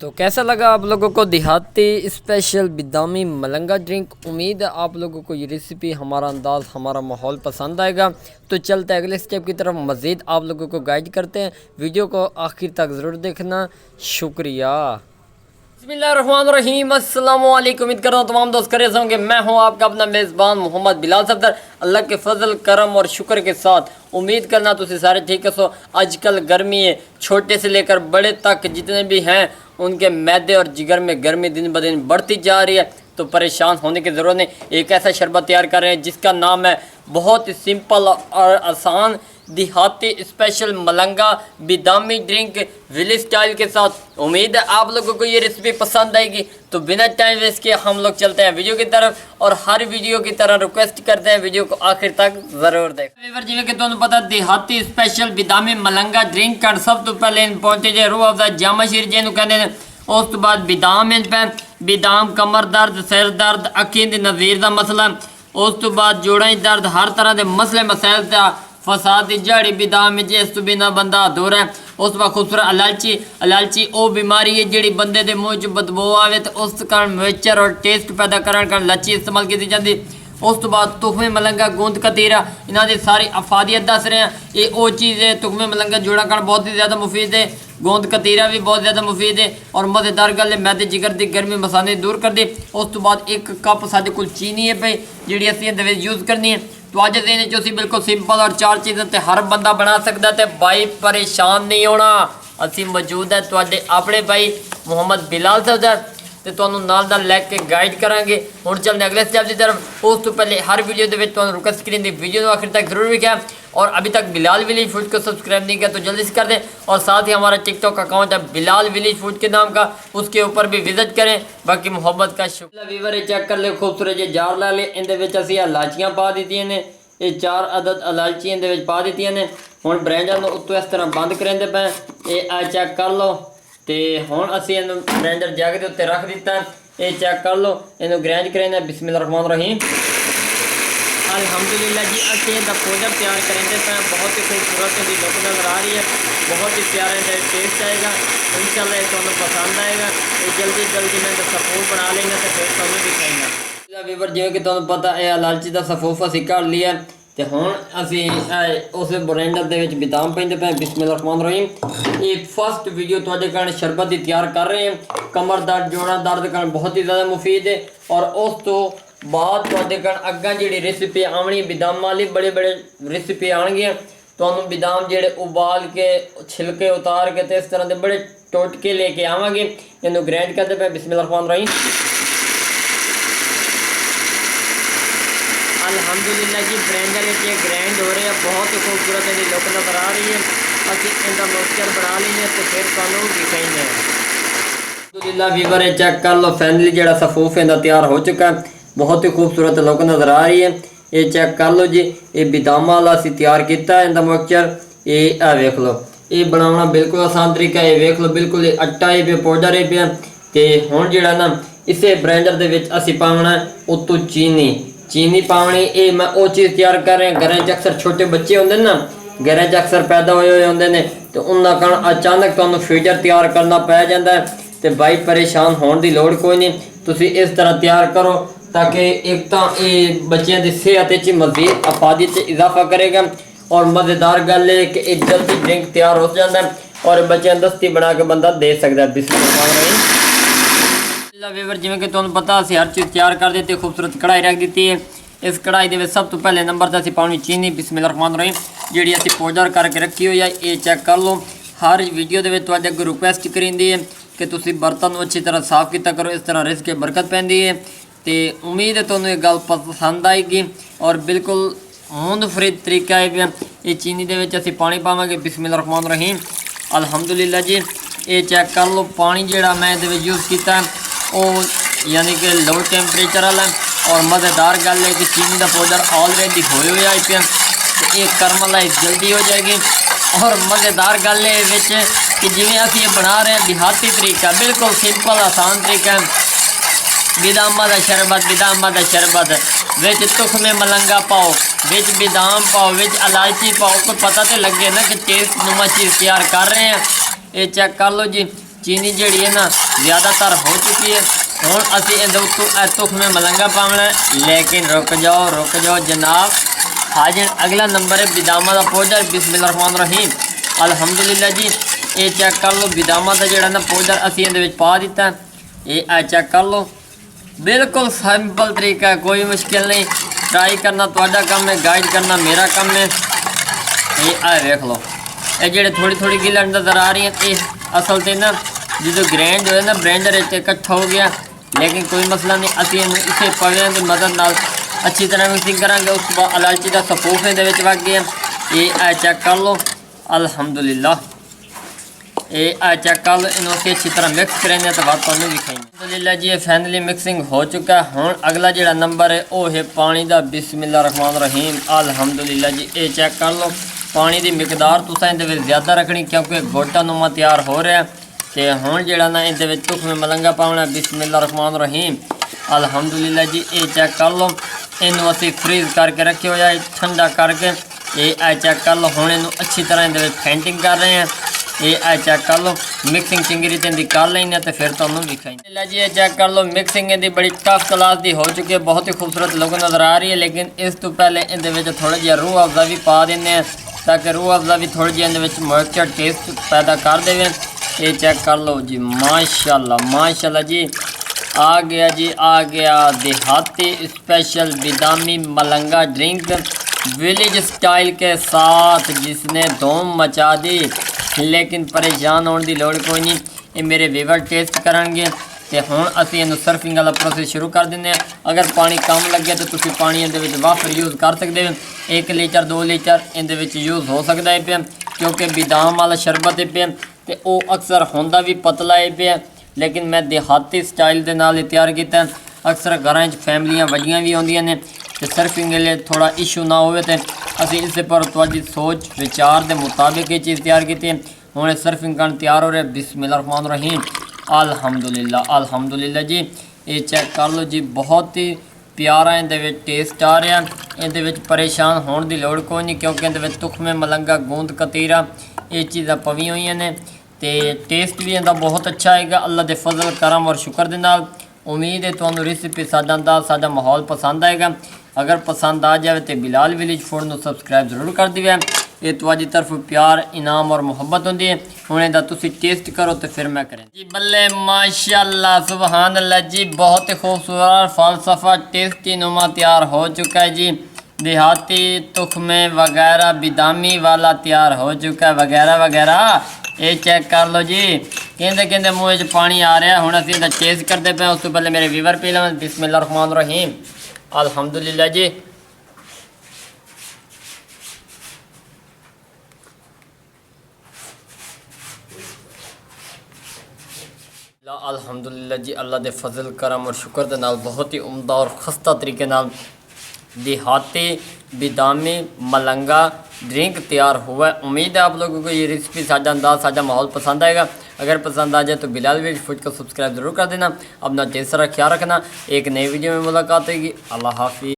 तो कैसा लगा आप लोगों को देहाती स्पेशल बिदामी मलंगा ड्रिंक। उम्मीद है आप लोगों को ये रेसिपी, हमारा अंदाज़, हमारा माहौल पसंद आएगा। तो चलते हैं अगले स्टेप की तरफ, मज़ीद आप लोगों को गाइड करते हैं। वीडियो को आखिर तक ज़रूर देखना। शुक्रिया। बिस्मिल्लाहिर्रहमानिर्रहीम, अस्सलाम वालेकुम। उम्मीद कर रहा हूँ तमाम दोस्त खैरियत से होंगे। मैं हूँ आपका अपना मेज़बान मोहम्मद बिलाल सफदर। अल्लाह के फजल करम और शुक्र के साथ उम्मीद करना तुम सारे ठीक हो। आजकल गर्मी है, छोटे से लेकर बड़े तक जितने भी हैं उनके मैदे और जिगर में गर्मी दिन ब दिन बढ़ती जा रही है। तो परेशान होने की ज़रूरत नहीं। एक ऐसा शरबत तैयार कर रहे हैं जिसका नाम है बहुत ही सिंपल और आसान देहाती स्पेशल मलंगा बिदामी ड्रिंक विलेज स्टाइल के साथ। उम्मीद है आप लोगों को ये रेसिपी पसंद आएगी। तो बिना टाइम वेस्ट किए हम लोग चलते हैं वीडियो की तरफ और हर वीडियो की तरह रिक्वेस्ट करते हैं वीडियो को आखिर तक जरूर देखें। जिवें कि तुहानू पता देहाती स्पेशल बिदामी मलंगा ड्रिंक कर सब तो पहले पहुंचे जे रूह अफ़ज़ा जामा शीर जिन्होंने कहते हैं। उस तो बाद बिदाम बिदाम कमर दर्द, सिर दर्द, अखीं दी नज़ीर का मसला, उस तो बाद जोड़ों दर्द, हर तरह के मसले मसैल का फसाद की जड़ी बिदाम जिस तो बिना बंदा अधूरा है। उस बाद खूबसूरत इलायची वो बीमारी है जी बंदे के मुँह च बदबू आए तो उस कारण मिक्सचर और टेस्ट पैदा करने इलायची इस्तेमाल की जाती। उस तो बाद तुखमे मलंगा, गूंद कतीरा, इन्हों की सारी अफादियत दस रहे हैं। ये वो चीज़ है, तुखमे मलंगा जोड़ा कारण बहुत ही ज़्यादा मुफीद है। गूंद कतीरा भी बहुत ज़्यादा मुफीद है और मज़ेदार गल है, मैदे जिगर की गर्मी मसाले दूर कर दे। उस तो बाद एक कप साढ़े को चीनी है भाई जी असी यूज़ करनी है। तो अज दिन असी बिल्कुल सिंपल और चार चीज़ों से हर बंदा बना सकता है। भाई परेशान नहीं होना, असी मौजूद है तुहाडे अपने भाई मोहम्मद बिलाल सफदर तो तुहानूं नाल लैके गाइड करांगे। हुण चलने अगले स्टेप की तरफ। उस तो पहले हर वीडियो के रिक्वेस्ट करें वीडियो आखिर तक जरूर देखा और अभी तक बिलाल विलेज फूड को सब्सक्राइब नहीं किया तो जल्दी से कर दें। और साथ ही हमारा टिकटॉक अकाउंट है बिलाल विलेज फूड के नाम का, उसके ऊपर भी विजिट करें। बाकी मोहब्बत का शुक्रिया। वीवर चेक कर ले, खूबसूरत जे जार ला ले, इहदे असीं इलायचियां पा दित्तियां ने। ये 4 अदद इलायची इहदे पा दित्तियां ने। हुण ब्लेंडर नूं उत्तों इस तरह बंद करेंदे पे, ये चेक कर लो। तो हुण असीं इहनूं ब्लेंडर जग के उत्ते रख दिता। ये चेक कर लो, इहनूं ग्राइंड करेंगे। बिस्मिल्लाहिर्रहमानिर्रहीम, अल्हम्दुलिल्लाह जी। असीं इहदा पाउडर तैयार करेंगे पे, बहुत ही खूबसूरत इहदी लुक नज़र आ रही है, बहुत ही प्यारा इहदा टेस्ट आएगा। इंशाअल्लाह तुहानूं पसंद आएगा। तो जल्दी जल्दी मैं सफूफ बना लेना तो फिर तुहानूं दिखाएंगा। वीवर जिवें कि तुहानूं पता है इलायची का सफूफ असीं कढ़ लिया तो हुण असीं उस ब्लेंडर दे विच बिदाम पैंदे पे। बिस्मिल्लाहिर्रहमानिर्रहीम, ये फर्स्ट वीडियो तुहाडे कारण शरबत दी तैयार कर रहे हैं। कमर दर्द, जोड़ा दर्द कारण बहुत ही ज़्यादा मुफीद है। और उस तो बाद तुहाडे कारण अग्गां जिहड़ी रेसिपी आवनी बिदाम वाली बड़े बड़े रेसिपी आउणगियां। तुहानूं बिदाम जिहड़े उबाल के छिलके उतार के इस तरह के बड़े टोटके लेके आवांगे। इहनूं ग्राइंड करदे पे। बिस्मिल्लाहिर्रहमानिर्रहीम, अल्हम्दुलिल्लाह जी। ब्लेंडर ये ग्राइंड हो रहे हैं, बहुत ही खूबसूरत इहदी लुक नज़र आ रही है। असीं इहदा मिक्सचर बना लेंगे तो फिर तुहानूं दिखाएंगे। अल्हम्दुलिल्लाह वीवर चेक कर लो, फाइनली जिहड़ा सफूफ इहदा तैयार हो चुका है, बहुत ही खूबसूरत लुक नज़र आ रही है। ये चेक कर लो जी, ये बिदामा वाला असीं तैयार किया इहदा मिक्सचर। ये वेख लो, ये बनाना बिल्कुल आसान तरीका है। वेख लो बिल्कुल आटा ही पे, पाउडर ही पे। तो हुण जिहड़ा ना इसे ब्लेंडर दे विच असीं पाउणा उत्तों चीनी पानी। ये मैं वो चीज़ तैयार कर रहे हैं। घर अक्सर छोटे बच्चे होंगे ना, घर अक्सर पैदा हुए होंगे ने, तो उन्होंने कारण अचानक तुहानूं फीडर तैयार करना पै जाता है। तो भाई परेशान होने की लोड़ कोई नहीं, तुसीं इस तरह तैयार करो ताकि एक तो ये बच्चों की सेहत मज़ीद अफादियत इजाफा करेगा और मज़ेदार गल है कि एक जल्दी ड्रिंक तैयार हो जाता है और बच्चों दस्ती बना के बंदा दे सकता है। बिस्मिल्लाह वीवर जिवें कि तुहानूं पता असीं हर चीज़ तैयार कर दी, खूबसूरत कढ़ाई रख दी है। इस कढ़ाई के सब तो पहले नंबर तो असीं पाउणी चीनी। बिस्मिल्लाहिर्रहमानिर्रहीम, जिहड़ी असीं पाउडर करके रखी हुई है। ये चेक कर लो, हर वीडियो के तुहाडे अगे रिक्वेस्ट करींदी है कि तुसीं बर्तन अच्छी तरह साफ किया करो, इस तरह रिस के बरकत पैंदी है। तो उम्मीद है तुहानूं ये गल पसंद आएगी और बिल्कुल मूंद फरीद तरीका है। ये चीनी के असीं पानी पावांगे। बिस्मिल्लाहिर्रहमानिर्रहीम, अल्हम्दुलिल्लाह जी। ये चेक कर लो, पानी जिहड़ा मैं इहदे विच यूज़ किया वो यानी कि लो टैंपरेचर वाला और मज़ेदार गल है कि चीनी का पाउडर ऑलरेडी होए हुए आई पे, तो ये करमलाइज जल्दी हो जाएगी। और मज़ेदार गल है कि जिवें असीं बना रहे हैं देहाती तरीका, बिल्कुल सिंपल आसान तरीका है। बिदामा का शरबत विच तुखमे मलंगा पाओ, विच बिदाम पाओ, विच इलायची पाओ, कोई पता तो लगे ना कि टेस्ट नुमा चीज़ तैयार कर रहे हैं। ये चेक कर लो जी, चीनी जी है ना ज़्यादातर हो चुकी है। हुण असीं इहदे उत्तों तुखमे मलंगा पावना है, लेकिन रुक जाओ जनाब। हाजिर अगला नंबर है बिदामा का पाउडर। बिस्मिल्लाहिर्रहमानिर्रहीम अल्हम्दुलिल्लाह जी। ये चेक कर लो बिदामा का जिहड़ा ना पाउडर असीं इहदे विच पा दिता है। ये चेक कर लो, बिल्कुल सिंपल तरीका है, कोई मुश्किल नहीं। ट्राई करना तुहाडा काम है, गाइड करना मेरा काम है। ये देख लो, ये जेडे थोड़ी गिल्ला नज़र आ रही है, ये असल से ना जो ग्राइंड होया ना ब्लेंडर इकट्ठा हो गया, लेकिन कोई मसला नहीं। असीं इसे पवियां की मदद नाल अच्छी तरह मिक्सिंग करांगे। उस बाद इलायची का सफूफ इहदे विच वग गया। ये चेक कर लो अल्हम्दुलिल्लाह। ये चेक कर लो, इन्हों से अच्छी तरह मिक्स करेंगे तो बात तुहानूं दिखाएंगे। अल्हम्दुलिल्लाह जी, ये फाइनली मिक्सिंग हो चुका है। हुण अगला जिहड़ा नंबर है वो है पानी का। बिस्मिल्लाहिर्रहमानिर्रहीम अल्हम्दुलिल्लाह जी। ये चेक कर लो, पानी की मिकदार तुसां इहदे विच ज़्यादा रखनी, क्योंकि गोटा नुमा तैयार हो रहा है। तो हुण जिहड़ा ना इहदे विच तुखमे मलंगा पाउणा। बिस्मिल्लाहिर्रहमानिर्रहीम अल्हम्दुलिल्लाह जी। ये चेक कर लो, इनू असीं फ्रीज करके रखे हुआ है ठंडा करके। ये चेक कर लो, हुण इनू अच्छी तरह इहदे विच फेंटिंग कर रहे हैं। ये चेक कर लो, मिक्सिंग चिंगरी तो इनकी कर लेंगे तो फिर तुहानूं दिखाएंगे जी। ये चेक कर लो, मिक्सिंग इहदी बड़ी टफ क्लास की हो चुकी है, बहुत ही खूबसूरत लोग नज़र आ रही है। लेकिन इस तो पहले इहदे विच थोड़ा जिहा रूह अफ़ज़ा भी पा देने हैं, ताकि रूह अफ़ज़ा भी थोड़ी जी इहदे विच मॉइस्चर टेस्ट पैदा कर देवे। ये चेक कर लो जी, माशाल्लाह जी। आ गया जी, आ गया देहाती स्पेशल बिदामी मलंगा ड्रिंक विलेज स्टाइल के साथ, जिसने धूम मचा दी। लेकिन परेशान होने की लोड़ कोई नहीं, ये मेरे व्यूअर टेस्ट करांगे। तो हुण असीं इहनूं सर्फिंग वाला प्रोसेस शुरू कर दिंदे हां। अगर पानी कम लगे तो तुसीं पानी इहदे विच वाफर यूज़ कर सकते हो। 1 लीटर 2 लीटर इहदे विच यूज़ हो सकता है पिया, क्योंकि बिदाम वाला शरबत है पिया, तो वह अक्सर होंदा भी पतला है पिया। लेकिन मैं देहाती स्टाइल के नाल तैयार किया। अक्सर घरां फैमिलियां वड्डियां भी आउंदियां ने, तो सर्फिंग लिए थोड़ा इशू ना हो, तो असीं इस पर तुहाडी सोच विचार के मुताबिक ये चीज़ तैयार की है। हुण सर्फिंग करन तैयार हो रहे। बिस्मिल्लाहिर्रहमानिर्रहीम अल्हम्दुलिल्लाह जी। ये चेक कर लो जी, बहुत ही प्यारा इहदे विच टेस्ट आ रहा। इहदे विच परेशान होने की लोड़ कोई नहीं, क्योंकि इहदे विच तुखमे मलंगा गूंद कतीरा ये चीज़ां पवी हुई ने, तो टेस्ट भी इहदा बहुत अच्छा आएगा अल्लाह के फजल करम और शुक्र दे नाल। उम्मीद है तुहानूं रेसिपी साडा अंदाज़ साडा माहौल पसंद आएगा। अगर पसंद आ जाए तो बिलाल विलेज फूड नूं सबसक्राइब जरूर कर दिवे। ये तुहाडी तरफ प्यार इनाम और मुहब्बत होंदी है। हुण इहदा तुसीं टेस्ट करो तो फिर मैं करें जी। बल्ले माशाअल्लाह सुबहान अल्लाह जी, बहुत ही खूबसूरत फ़लसफ़ा टेस्टी नुमा तैयार हो चुका है जी। देहाती तुखमे वगैरह बिदामी वाला तैयार हो चुका है वगैरह वगैरह। ये चेक कर लो जी, कहते मुँह च पानी आ रहा है। हुण असीं इहदा टेस्ट करते पे, उस तो पहले मेरे व्यूअर पी लवन। बिस्मिल्लाहिर्रहमानिर्रहीम अल्हम्दुलिल्लाह जी। अल्हम्दुलिल्लाह जी, अल्लाह के फजल करम और शुक्र के नाल बहुत ही उम्दा और खस्ता तरीके नाल देहाती बिदामी मलंगा ड्रिंक तैयार हुआ है। उम्मीद है आप लोगों को ये रेसिपी साडा अंदाज़ साडा माहौल पसंद आएगा। अगर पसंद आ जाए तो बिलाल विलेज फूड को सब्सक्राइब जरूर कर देना। अपना ढेर सारा ख्याल रखना। एक नई वीडियो में मुलाकात होगी। अल्लाह हाफिज़।